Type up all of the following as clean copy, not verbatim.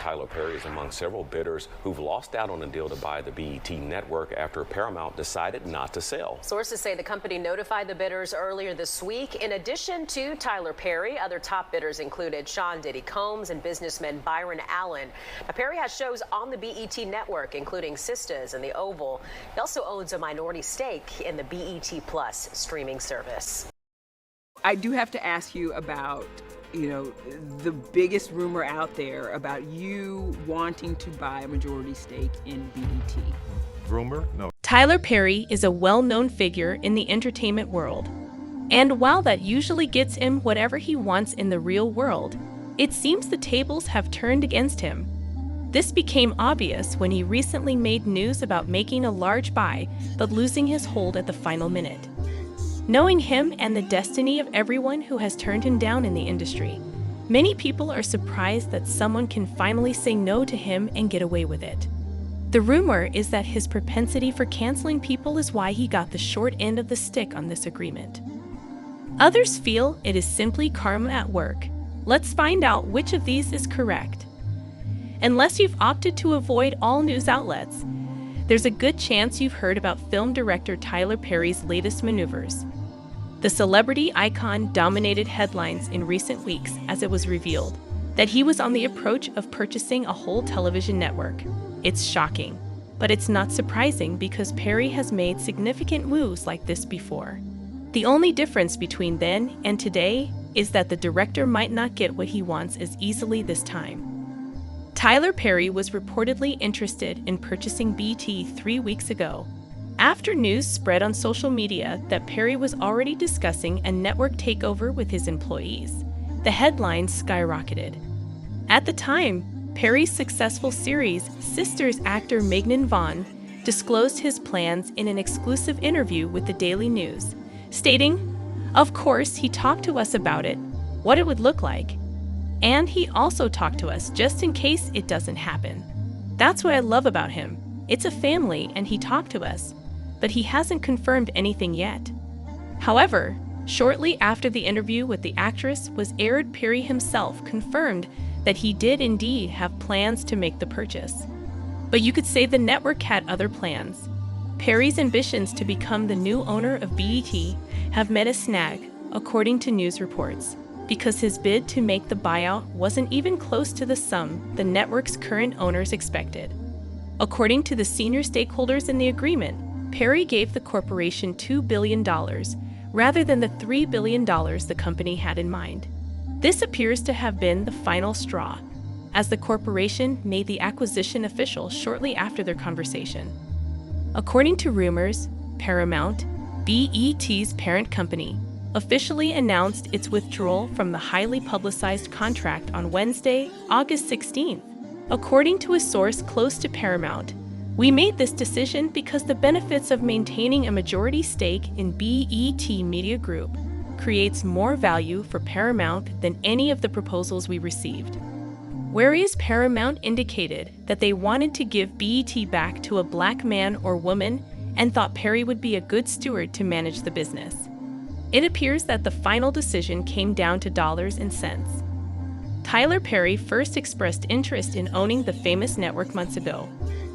Tyler Perry is among several bidders who've lost out on a deal to buy the BET network after Paramount decided not to sell. Sources say the company notified the bidders earlier this week. In addition to Tyler Perry, other top bidders included Sean Diddy Combs and businessman Byron Allen. Now, Perry has shows on the BET network, including Sisters and The Oval. He also owns a minority stake in the BET Plus streaming service. I do have to ask you about, the biggest rumor out there about you wanting to buy a majority stake in BET. Rumor? No. Tyler Perry is a well-known figure in the entertainment world. And while that usually gets him whatever he wants in the real world, it seems the tables have turned against him. This became obvious when he recently made news about making a large buy, but losing his hold at the final minute. Knowing him and the destiny of everyone who has turned him down in the industry, many people are surprised that someone can finally say no to him and get away with it. The rumor is that his propensity for canceling people is why he got the short end of the stick on this agreement. Others feel it is simply karma at work. Let's find out which of these is correct. Unless you've opted to avoid all news outlets, there's a good chance you've heard about film director Tyler Perry's latest maneuvers. The celebrity icon dominated headlines in recent weeks as it was revealed that he was on the approach of purchasing a whole television network. It's shocking, but it's not surprising because Perry has made significant moves like this before. The only difference between then and today is that the director might not get what he wants as easily this time. Tyler Perry was reportedly interested in purchasing BET 3 weeks ago, after news spread on social media that Perry was already discussing a network takeover with his employees. The headlines skyrocketed. At the time, Perry's successful series Sisters actor Mignon Vaughn disclosed his plans in an exclusive interview with the Daily News, stating, "Of course, he talked to us about it, what it would look like. And he also talked to us just in case it doesn't happen. That's what I love about him. It's a family and he talked to us, but he hasn't confirmed anything yet." However, shortly after the interview with the actress was aired, Perry himself confirmed that he did indeed have plans to make the purchase. But you could say the network had other plans. Perry's ambitions to become the new owner of BET have met a snag, according to news reports, because his bid to make the buyout wasn't even close to the sum the network's current owners expected. According to the senior stakeholders in the agreement, Perry gave the corporation $2 billion rather than the $3 billion the company had in mind. This appears to have been the final straw, as the corporation made the acquisition official shortly after their conversation. According to rumors, Paramount, BET's parent company, officially announced its withdrawal from the highly publicized contract on Wednesday, August 16th. According to a source close to Paramount, "We made this decision because the benefits of maintaining a majority stake in BET Media Group creates more value for Paramount than any of the proposals we received." Whereas Paramount indicated that they wanted to give BET back to a black man or woman and thought Perry would be a good steward to manage the business. It appears that the final decision came down to dollars and cents. Tyler Perry first expressed interest in owning the famous network months ago.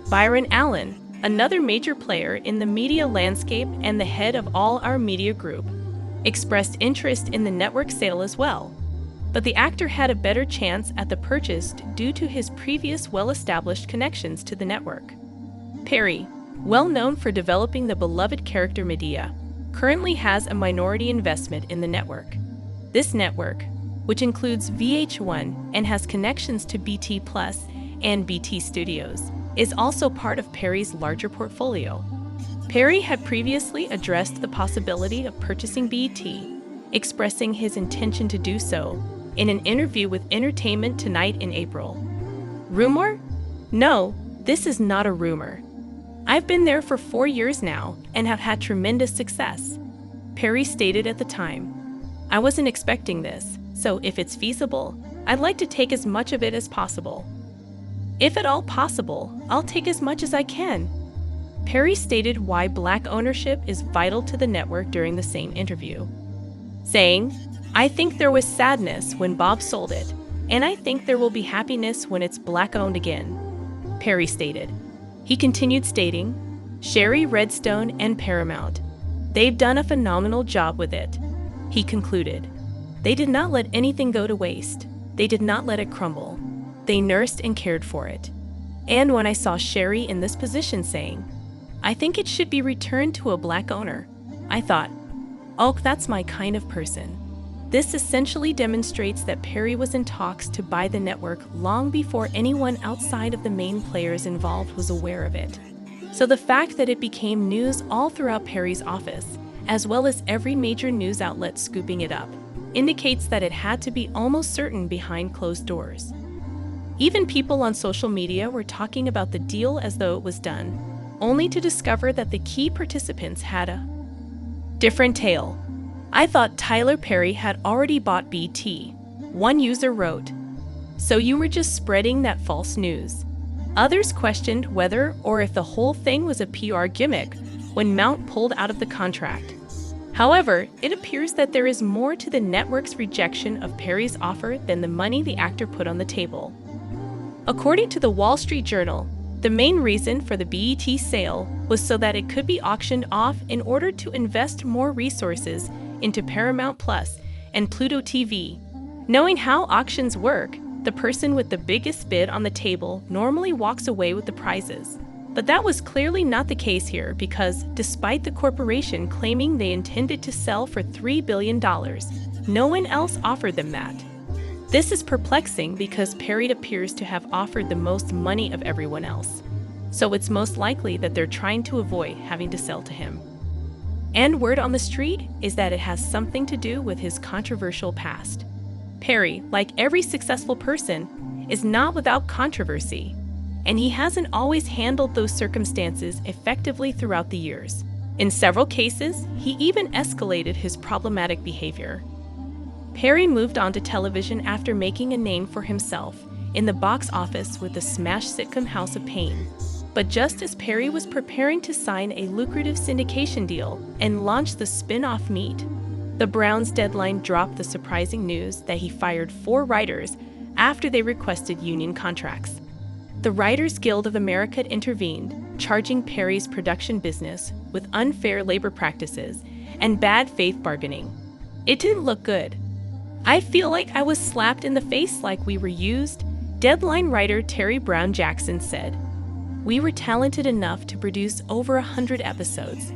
Byron Allen, another major player in the media landscape and the head of All Our Media Group, expressed interest in the network sale as well. But the actor had a better chance at the purchase due to his previous well-established connections to the network. Perry, well known for developing the beloved character Medea, currently has a minority investment in the network. This network, which includes VH1 and has connections to BT Plus and BT Studios, is also part of Perry's larger portfolio. Perry had previously addressed the possibility of purchasing BET, expressing his intention to do so in an interview with Entertainment Tonight in April. Rumor? No, this is not a rumor. I've been there for 4 years now and have had tremendous success, Perry stated at the time. I wasn't expecting this, so if it's feasible, I'd like to take as much of it as possible. If at all possible, I'll take as much as I can. Perry stated why black ownership is vital to the network during the same interview, saying, "I think there was sadness when Bob sold it, and I think there will be happiness when it's Black-owned again, Perry stated. He continued stating, Sherry, Redstone, and Paramount. They've done a phenomenal job with it. He concluded. They did not let anything go to waste. They did not let it crumble. They nursed and cared for it. And when I saw Sherry in this position saying, I think it should be returned to a Black owner, I thought, oh, that's my kind of person. This essentially demonstrates that Perry was in talks to buy the network long before anyone outside of the main players involved was aware of it. So the fact that it became news all throughout Perry's office, as well as every major news outlet scooping it up, indicates that it had to be almost certain behind closed doors. Even people on social media were talking about the deal as though it was done, only to discover that the key participants had a different tale. I thought Tyler Perry had already bought BT. One user wrote, so you were just spreading that false news. Others questioned whether or if the whole thing was a PR gimmick when Mount pulled out of the contract. However, it appears that there is more to the network's rejection of Perry's offer than the money the actor put on the table. According to the Wall Street Journal, the main reason for the BET sale was so that it could be auctioned off in order to invest more resources into Paramount Plus and Pluto TV. Knowing how auctions work, the person with the biggest bid on the table normally walks away with the prizes. But that was clearly not the case here because, despite the corporation claiming they intended to sell for $3 billion, no one else offered them that. This is perplexing because Perry appears to have offered the most money of everyone else, so it's most likely that they're trying to avoid having to sell to him. And word on the street is that it has something to do with his controversial past. Perry, like every successful person, is not without controversy, and he hasn't always handled those circumstances effectively throughout the years. In several cases, he even escalated his problematic behavior. Perry moved on to television after making a name for himself in the box office with the smash sitcom House of Pain. But just as Perry was preparing to sign a lucrative syndication deal and launch the spin-off Meet, the Browns deadline dropped the surprising news that he fired 4 writers after they requested union contracts. The Writers Guild of America intervened, charging Perry's production business with unfair labor practices and bad faith bargaining. It didn't look good. I feel like I was slapped in the face like we were used, Deadline writer Terry Brown Jackson said. We were talented enough to produce over 100 episodes.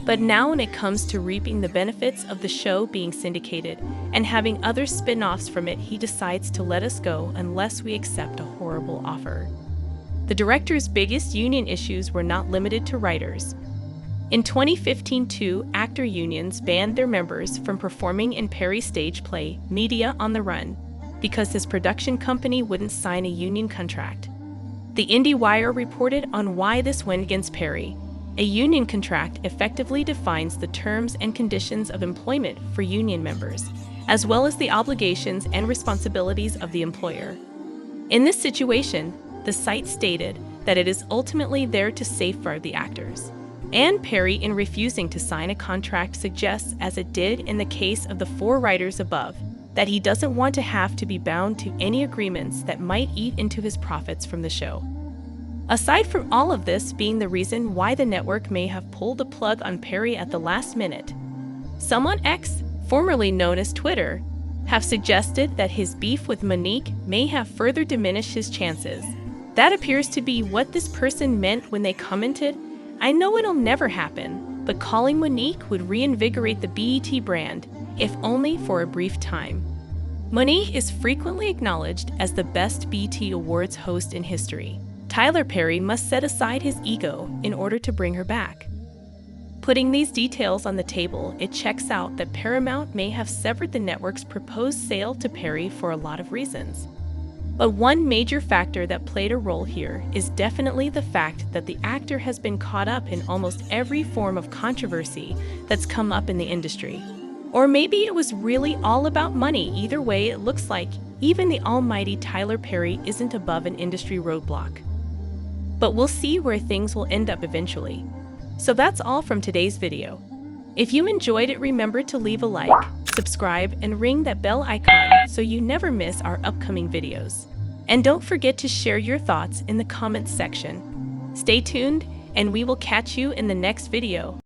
But now when it comes to reaping the benefits of the show being syndicated and having other spin-offs from it, he decides to let us go unless we accept a horrible offer. The director's biggest union issues were not limited to writers. In 2015, 2 actor unions banned their members from performing in Perry's stage play, Media on the Run, because his production company wouldn't sign a union contract. The IndieWire reported on why this went against Perry. A union contract effectively defines the terms and conditions of employment for union members, as well as the obligations and responsibilities of the employer. In this situation, the site stated that it is ultimately there to safeguard the actors. And Perry, in refusing to sign a contract, suggests, as it did in the case of the 4 writers above, that he doesn't want to have to be bound to any agreements that might eat into his profits from the show. Aside from all of this being the reason why the network may have pulled the plug on Perry at the last minute, some on X, formerly known as Twitter, have suggested that his beef with Monique may have further diminished his chances. That appears to be what this person meant when they commented, I know it'll never happen, but calling Monique would reinvigorate the BET brand, if only for a brief time. Monique is frequently acknowledged as the best BET Awards host in history. Tyler Perry must set aside his ego in order to bring her back. Putting these details on the table, it checks out that Paramount may have severed the network's proposed sale to Perry for a lot of reasons. But one major factor that played a role here is definitely the fact that the actor has been caught up in almost every form of controversy that's come up in the industry. Or maybe it was really all about money. Either way, it looks like even the almighty Tyler Perry isn't above an industry roadblock. But we'll see where things will end up eventually. So that's all from today's video. If you enjoyed it, remember to leave a like, subscribe, and ring that bell icon so you never miss our upcoming videos. And don't forget to share your thoughts in the comments section. Stay tuned, and we will catch you in the next video.